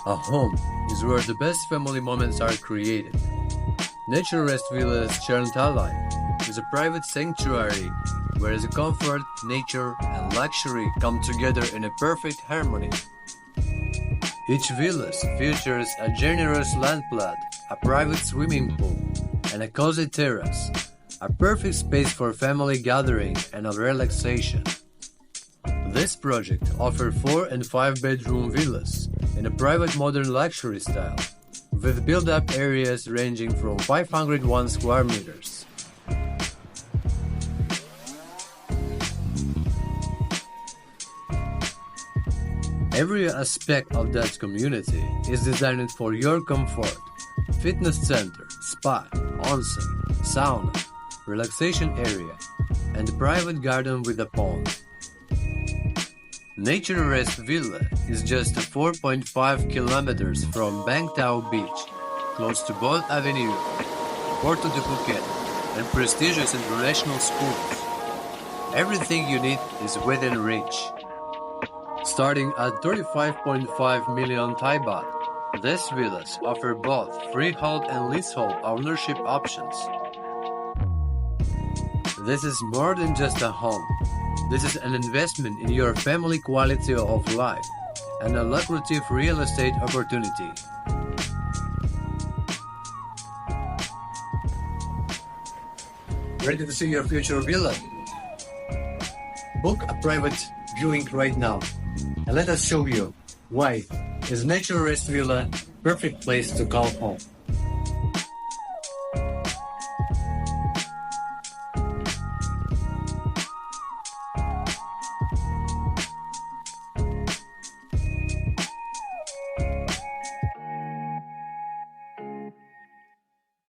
A home is where the best family moments are created. Nature Rest Villa's Charntalai is a private sanctuary where the comfort, nature, and luxury come together in a perfect harmony. Each villa features a generous land plot, a private swimming pool, and a cozy terrace, a perfect space for family gathering and relaxation. This project offers 4 and 5 bedroom villas in a private modern luxury style, with built-up areas ranging from 501 square meters. Every aspect of that community is designed for your comfort. Fitness center, spa, onsen, sauna, relaxation area, and private garden with a pond. Nature Rest Villa is just 4.5 kilometers from Bang Tao Beach, close to Bold Avenue, Porto de Phuket, and prestigious international schools. Everything you need is within reach. Starting at 35.5 million Thai baht, these villas offer both freehold and leasehold ownership options. This is more than just a home. This is an investment in your family quality of life and a lucrative real estate opportunity. Ready to see your future villa? Book a private viewing right now and let us show you why is Nature Rest Villa perfect place to call home.